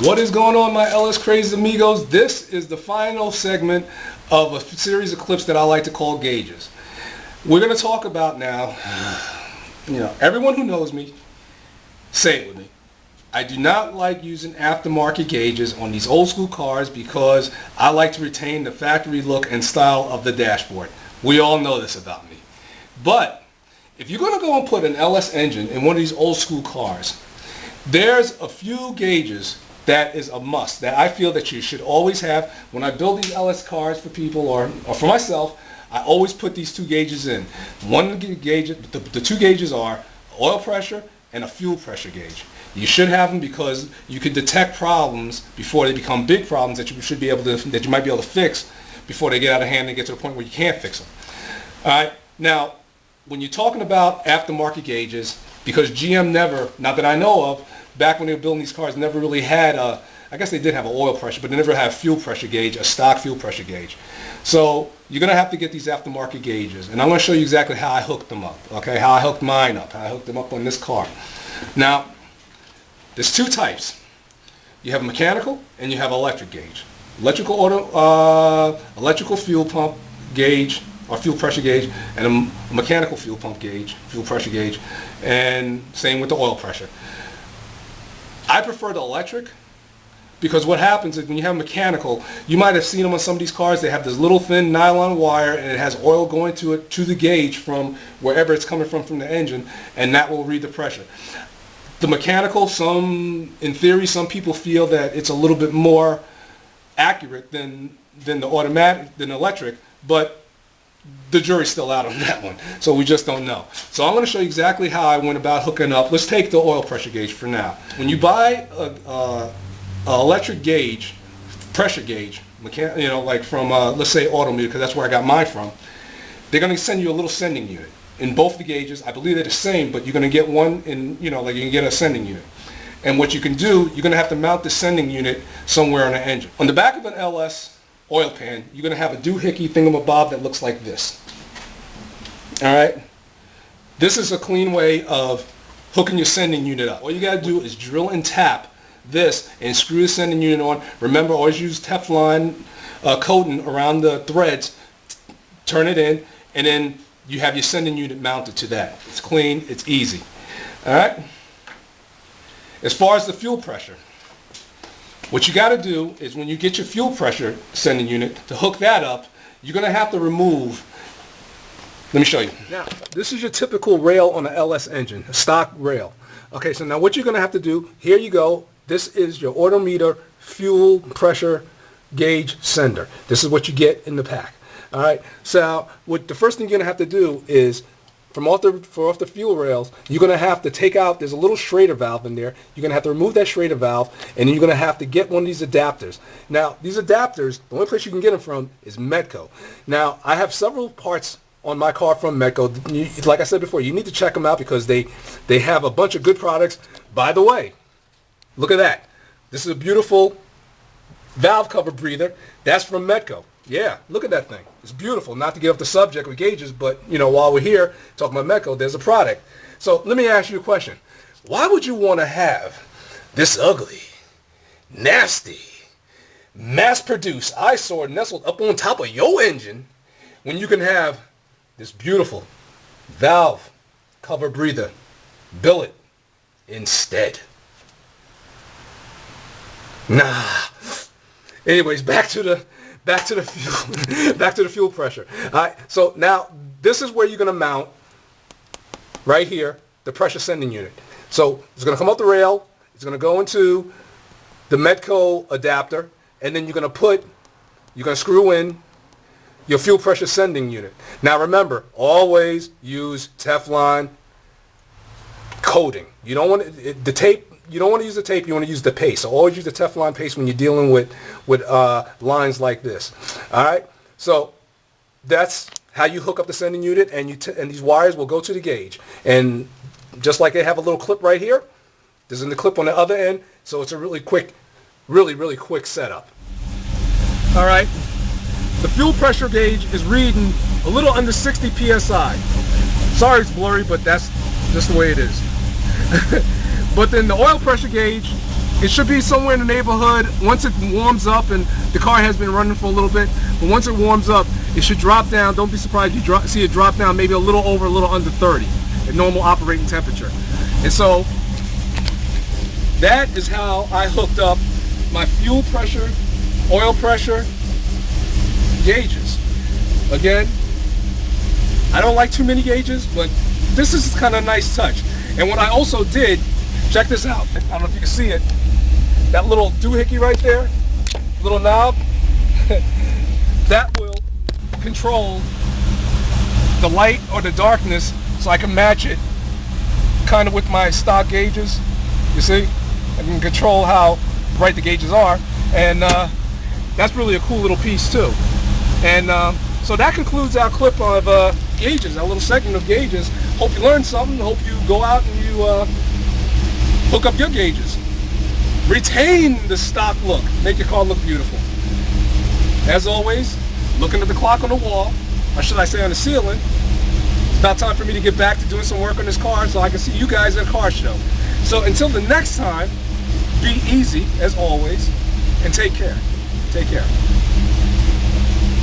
What is going on, my LS Crazy amigos? This is the final segment of a series of clips that I like to call gauges. We're going to talk about now, everyone who knows me, say it with me. I do not like using aftermarket gauges on these old school cars because I like to retain the factory look and style of the dashboard. We all know this about me. But if you're going to go and put an LS engine in one of these old school cars, there's a few gauges that is a must that I feel that you should always have. When I build these LS cars for people or for myself, I always put these two gauges in. One gauge, the two gauges are oil pressure and a fuel pressure gauge. You should have them because you can detect problems before they become big problems that you might be able to fix before they get out of hand and get to the point where you can't fix them. All right. Now, when you're talking about aftermarket gauges, because GM never, not that I know of, back when they were building these cars, never really had I guess they did have an oil pressure, but they never had a fuel pressure gauge, a stock fuel pressure gauge. So you're going to have to get these aftermarket gauges. And I'm going to show you exactly how I hooked them up, okay? How I hooked mine up, how I hooked them up on this car. Now, there's two types. You have a mechanical and you have electric gauge. Electrical fuel pump gauge or fuel pressure gauge, and a mechanical fuel pump gauge, fuel pressure gauge, and same with the oil pressure. I prefer the electric because what happens is when you have mechanical, you might have seen them on some of these cars, they have this little thin nylon wire and it has oil going to it, to the gauge from wherever it's coming from the engine, and that will read the pressure. The mechanical, in theory, some people feel that it's a little bit more accurate than the electric, but the jury's still out on that one, so we just don't know. So I'm going to show you exactly how I went about hooking up. Let's take the oil pressure gauge for now. When you buy a electric gauge, pressure gauge, like from let's say Autometer, because that's where I got mine from, they're going to send you a little sending unit. In both the gauges, I believe they're the same, but you're going to get one like you can get a sending unit. And what you can do, you're going to have to mount the sending unit somewhere on the engine. On the back of an LS oil pan, you're going to have a doohickey thingamabob that looks like this. Alright? This is a clean way of hooking your sending unit up. All you got to do is drill and tap this and screw the sending unit on. Remember, always use Teflon coating around the threads. Turn it in, and then you have your sending unit mounted to that. It's clean, it's easy. Alright? As far as the fuel pressure, what you got to do is when you get your fuel pressure sending unit, to hook that up, you're going to have to remove, let me show you. Now, this is your typical rail on an LS engine, a stock rail. Okay, so now what you're going to have to do, here you go, this is your Autometer Fuel Pressure Gauge Sender. This is what you get in the pack. All right, so the first thing you're going to have to do is, off the fuel rails, you're going to have to take out, there's a little Schrader valve in there. You're going to have to remove that Schrader valve, and then you're going to have to get one of these adapters. Now, these adapters, the only place you can get them from is Medco. Now, I have several parts on my car from Medco. Like I said before, you need to check them out because they have a bunch of good products. By the way, look at that. This is a beautiful valve cover breather. That's from Medco. Yeah, look at that thing. It's beautiful. Not to get off the subject with gauges, but, while we're here talking about Medco, there's a product. So let me ask you a question. Why would you want to have this ugly, nasty, mass-produced eyesore nestled up on top of your engine when you can have this beautiful valve cover breather billet instead? Nah. Anyways, back to the fuel pressure. All right, so now this is where you're going to mount, right here, the pressure sending unit. So it's going to come off the rail, it's going to go into the Medco adapter, and then you're going to screw in your fuel pressure sending unit. Now remember, always use Teflon coating. You don't want the tape. You don't want to use the tape, you want to use the paste. So always use the Teflon paste when you're dealing with lines like this. All right? So that's how you hook up the sending unit, and these wires will go to the gauge. And just like they have a little clip right here, there's the clip on the other end, so it's a really quick setup. All right? The fuel pressure gauge is reading a little under 60 psi. Sorry it's blurry, but that's just the way it is. But then the oil pressure gauge It should be somewhere in the neighborhood, once it warms up, and the car has been running for a little bit, but once it warms up, it should drop down. Don't be surprised if you see it drop down maybe a little over, a little under 30 at normal operating temperature. And so that is how I hooked up my fuel pressure, oil pressure gauges. Again, I don't like too many gauges, but this is kind of a nice touch. And what I also did, check this out. I don't know if you can see it. That little doohickey right there, little knob, that will control the light or the darkness, so I can match it kind of with my stock gauges. You see, I can control how bright the gauges are, and that's really a cool little piece too. And so that concludes our clip of gauges, our little segment of gauges. Hope you learned something. Hope you go out and you hook up your gauges. Retain the stock look. Make your car look beautiful. As always, looking at the clock on the wall, or should I say on the ceiling, it's about time for me to get back to doing some work on this car so I can see you guys at a car show. So until the next time, be easy as always, and take care. Take care.